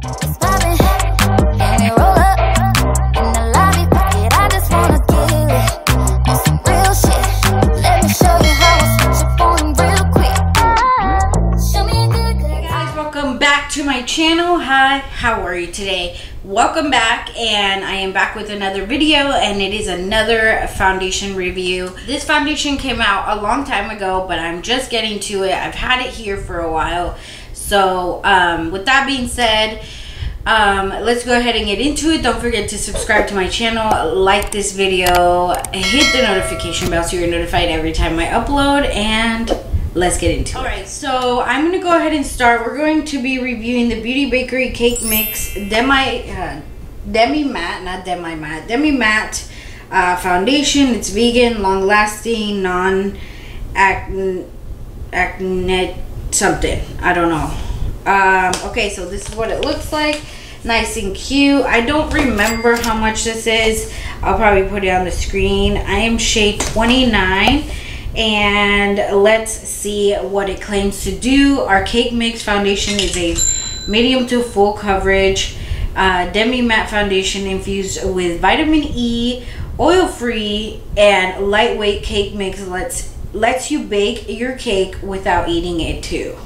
It's poppin', and we roll up in the lobby. Pocket, I just wanna get it on some real shit. Let me show you how I switch up on real quick. Show me a good. Hey guys, welcome back to my channel. Hi, how are you today? Welcome back, and I am back with another video, and it is another foundation review. This foundation came out a long time ago, but I'm just getting to it. I've had it here for a while. So with that being said, let's go ahead and get into it. Don't forget to subscribe to my channel, like this video, hit the notification bell so you're notified every time I upload, and let's get into it. Alright, so I'm going to go ahead and start. We're going to be reviewing the Beauty Bakerie Cake Mix DEMI-MATTE, not DEMI-MATTE, DEMI-MATTE foundation. It's vegan, long-lasting, non-acne something. I don't know. Okay, so this is what it looks like. Nice and cute. I don't remember how much this is. I'll probably put it on the screen. I am shade 29. And let's see what it claims to do. Our Cake Mix foundation is a medium to full coverage demi-matte foundation infused with vitamin E, oil-free, and lightweight. Cake Mix lets you bake your cake without eating it too.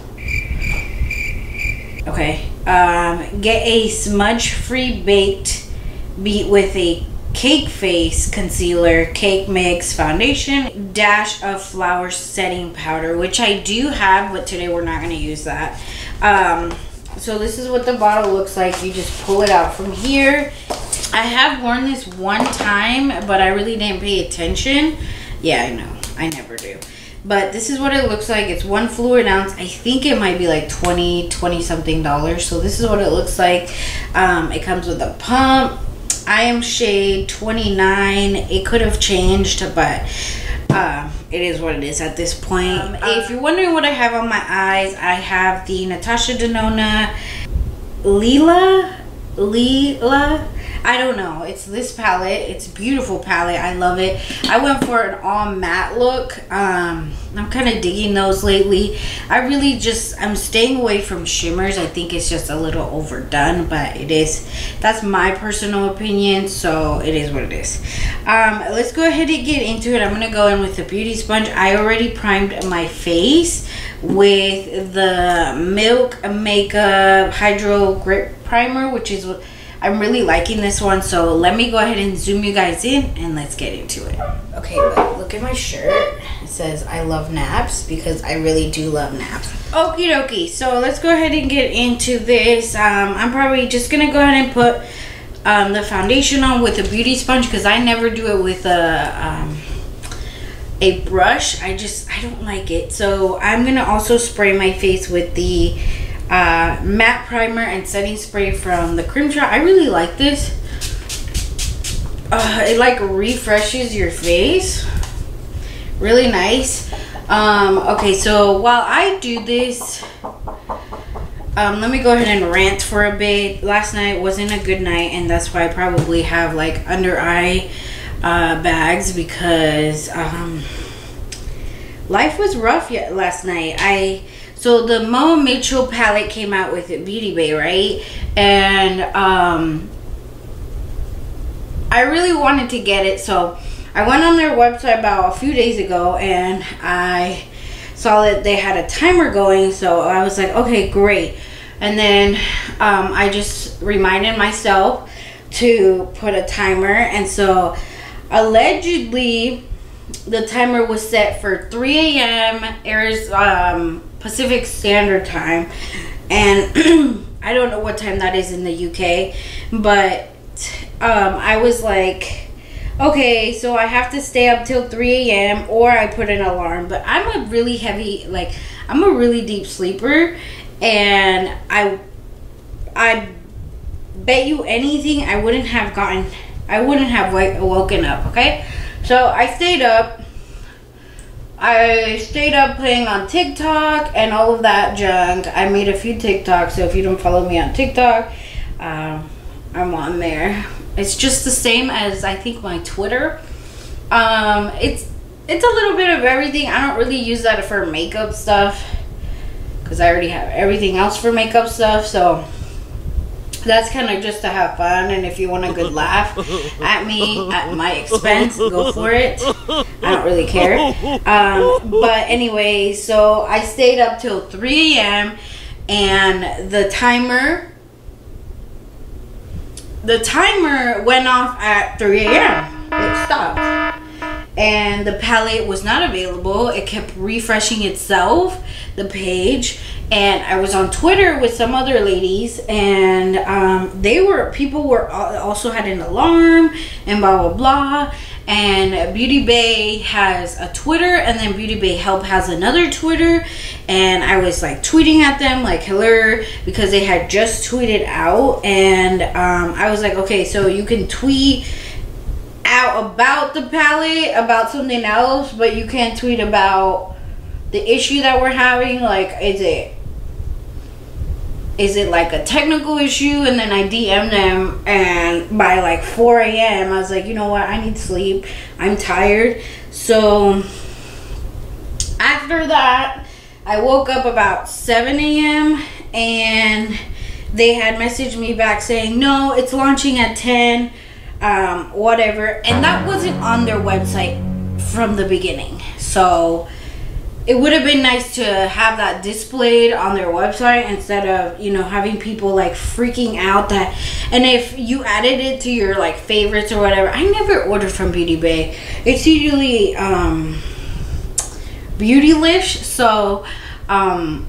Okay, get a smudge-free baked beat with a Cake Face Concealer, Cake Mix Foundation, dash of flour setting powder, which I do have, but today we're not going to use that. So this is what the bottle looks like. You just pull it out from here. I have worn this one time, but I really didn't pay attention. Yeah, I know. I never do. But this is what it looks like. It's 1 fluid ounce. I think it might be like $20 something. So this is what it looks like. It comes with a pump. I am shade 29. It could have changed, but it is what it is at this point. If you're wondering what I have on my eyes, I have the NATASHA DENONA Lila. I don't know. It's this palette. It's a beautiful palette. I love it. I went for an all matte look. I'm kind of digging those lately. I'm staying away from shimmers. I think it's just a little overdone, but it is. That's my personal opinion, so it is what it is. Let's go ahead and get into it. I'm going to go in with the beauty sponge. I already primed my face with the Milk Makeup Hydro Grip Primer, which is what I'm really liking this one. So let me go ahead and zoom you guys in and let's get into it. Okay, look at my shirt. It says I love naps because I really do love naps. Okie dokie, so let's go ahead and get into this. I'm probably just gonna go ahead and put the foundation on with a beauty sponge because I never do it with a brush. I don't like it. So I'm gonna also spray my face with the matte primer and setting spray from the Cream Shot. I really like this. It like refreshes your face. Really nice. Okay, so while I do this, let me go ahead and rant for a bit. Last night wasn't a good night, and that's why I probably have like under eye bags because life was rough last night. So the Mama Mitchell palette came out with it, Beauty Bay, right? And I really wanted to get it, so I went on their website about a few days ago and I saw that they had a timer going, so I was like, okay, great. And then I just reminded myself to put a timer, and so allegedly the timer was set for 3 a.m. Pacific Standard Time, and I don't know what time that is in the UK, but I was like, okay, so I have to stay up till 3 a.m. or I put an alarm. But I'm a really heavy, I'm a really deep sleeper, and I bet you anything I wouldn't have woken up. Okay, so I stayed up playing on TikTok and all of that junk. I made a few TikToks, so if you don't follow me on TikTok, I'm on there. It's just the same as I think my Twitter. It's a little bit of everything. I don't really use that for makeup stuff because I already have everything else for makeup stuff. So That's kind of just to have fun, and if you want a good laugh at me at my expense, go for it. I don't really care. But anyway, so I stayed up till 3 a.m. and the timer went off at 3 a.m. It stopped. And the palette was not available. It kept refreshing itself, the page. And I was on Twitter with some other ladies, and people were also had an alarm and blah blah blah. And Beauty Bay has a Twitter, and then Beauty Bay Help has another Twitter. And I was like tweeting at them like hello, because they had just tweeted out. And I was like, okay, so you can tweet out about the palette, about something else, but you can't tweet about the issue that we're having. Like, is it like a technical issue? And then I DM'd them, and by like 4 a.m. I was like, you know what, I need sleep, I'm tired. So after that, I woke up about 7 a.m. and they had messaged me back saying, no, it's launching at 10, whatever. And that wasn't on their website from the beginning. So it would have been nice to have that displayed on their website instead of, you know, having people like freaking out that. And if you added it to your like favorites or whatever, I never order from Beauty Bay. It's usually Beautylish. So I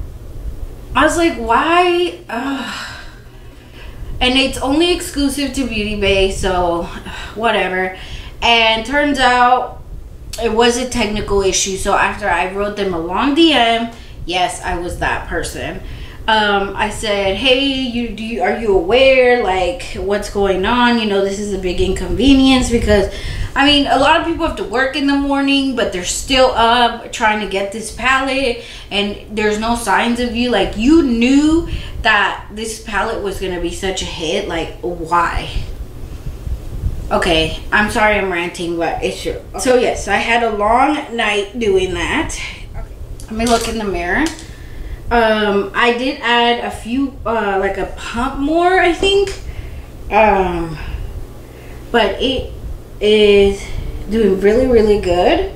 was like, why? And it's only exclusive to Beauty Bay, so whatever. And turns out it was a technical issue. So after I wrote them a long DM, yes, I was that person. I said, hey, are you aware, like, what's going on? You know, this is a big inconvenience because, I mean, a lot of people have to work in the morning, but they're still up trying to get this palette, and there's no signs of you. Like, you knew that this palette was going to be such a hit. Like, why? Okay, I'm sorry I'm ranting, but it's true. Okay. So yes, I had a long night doing that. Okay. Let me look in the mirror. I did add a few, like a pump more, I think. But it is doing really, really good.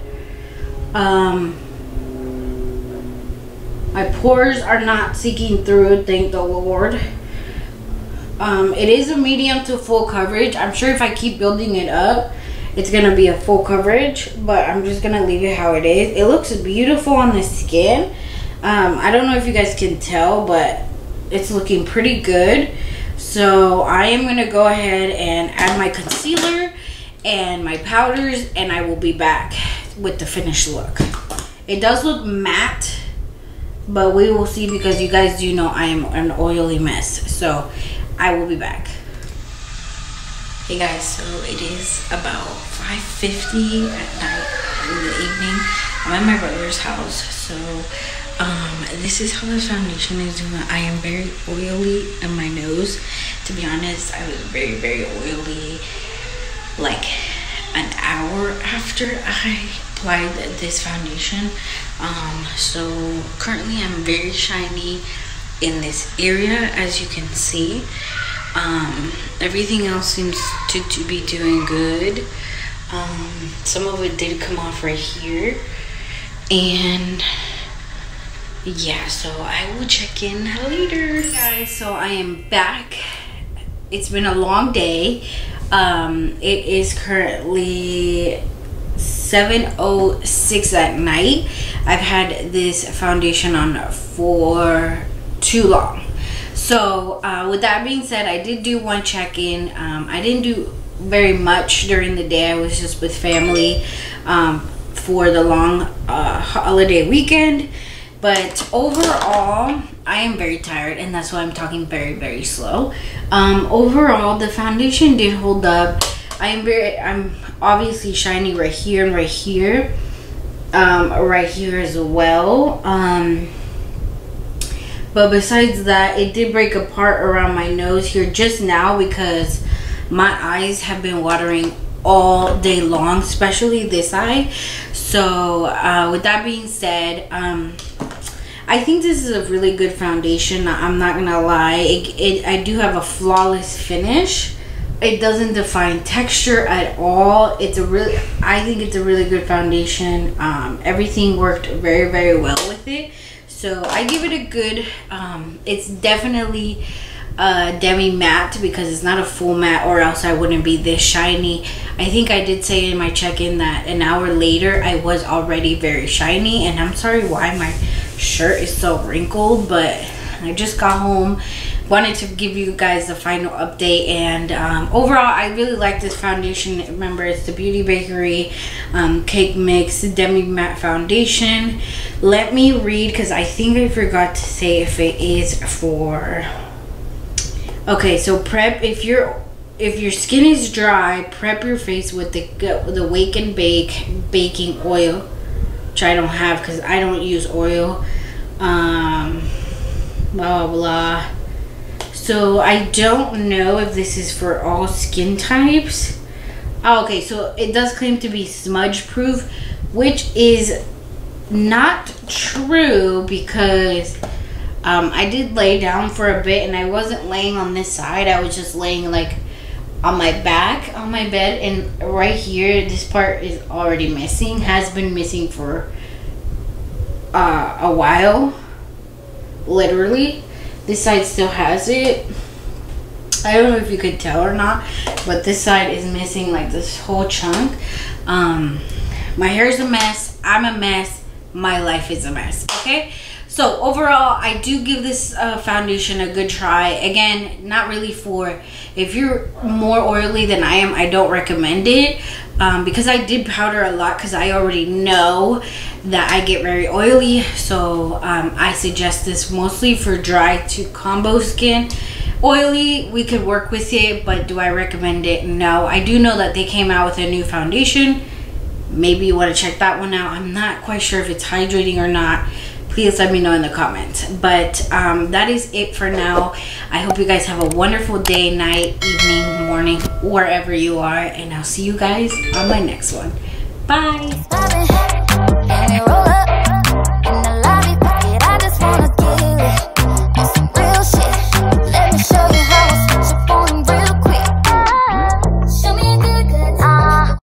My pores are not seeking through, thank the Lord. It is a medium to full coverage. I'm sure if I keep building it up, it's gonna be a full coverage, but I'm just gonna leave it how it is. It looks beautiful on the skin. I don't know if you guys can tell, but it's looking pretty good. So I am gonna go ahead and add my concealer and my powders, and I will be back with the finished look. It does look matte, but we will see, because you guys do know I am an oily mess. So I will be back. Hey guys, so it is about 5:50 at night in the evening. I'm at my brother's house. So this is how this foundation is doing. I am very oily in my nose. To be honest, I was very, very oily like an hour after I applied this foundation. So currently I'm very shiny in this area, as you can see. Everything else seems to be doing good. Some of it did come off right here, and yeah, so I will check in later. Hey guys, so I am back. It's been a long day. It is currently 7:06 at night. I've had this foundation on for too long. So with that being said, I did do one check-in. I didn't do very much during the day. I was just with family for the long holiday weekend. But overall, I am very tired, and that's why I'm talking very, very slow. Overall, the foundation did hold up. I'm obviously shiny right here and right here. Right here as well. But besides that, it did break apart around my nose here just now, because my eyes have been watering all day long, especially this eye. So with that being said, I I think this is a really good foundation. I'm not gonna lie. I do have a flawless finish. It doesn't define texture at all. I think it's a really good foundation. Everything worked very, very well with it. So I give it a good, it's definitely a demi-matte because it's not a full matte, or else I wouldn't be this shiny. I think I did say in my check-in that an hour later I was already very shiny, and I'm sorry why my shirt is so wrinkled, but I just got home, wanted to give you guys the final update. And overall I really like this foundation. Remember, it's the Beauty Bakerie Cake Mix Demi-Matte Foundation. Let me read, because I think I forgot to say if it is for, okay, so prep, if your skin is dry, prep your face with the Wake and Bake baking oil, which I don't have because I don't use oil. Blah blah blah. So I don't know if this is for all skin types. Oh, okay, so it does claim to be smudge proof, which is not true, because I did lay down for a bit, and I wasn't laying on this side. I was just laying like on my back on my bed, and right here this part is already missing, has been missing for a while, literally. This side still has it. I don't know if you could tell or not, but this side is missing like this whole chunk. My hair's a mess, I'm a mess, my life is a mess. Okay, so overall I do give this foundation a good try. Again, not really for, if you're more oily than I am, I don't recommend it, because I did powder a lot, because I already know that I get very oily. So I suggest this mostly for dry to combo skin. Oily, we could work with it, but do I recommend it? No. I do know that they came out with a new foundation. Maybe you want to check that one out. I'm not quite sure if it's hydrating or not. Please let me know in the comments. But that is it for now. I hope you guys have a wonderful day, night, evening, morning, wherever you are, and I'll see you guys on my next one. Bye.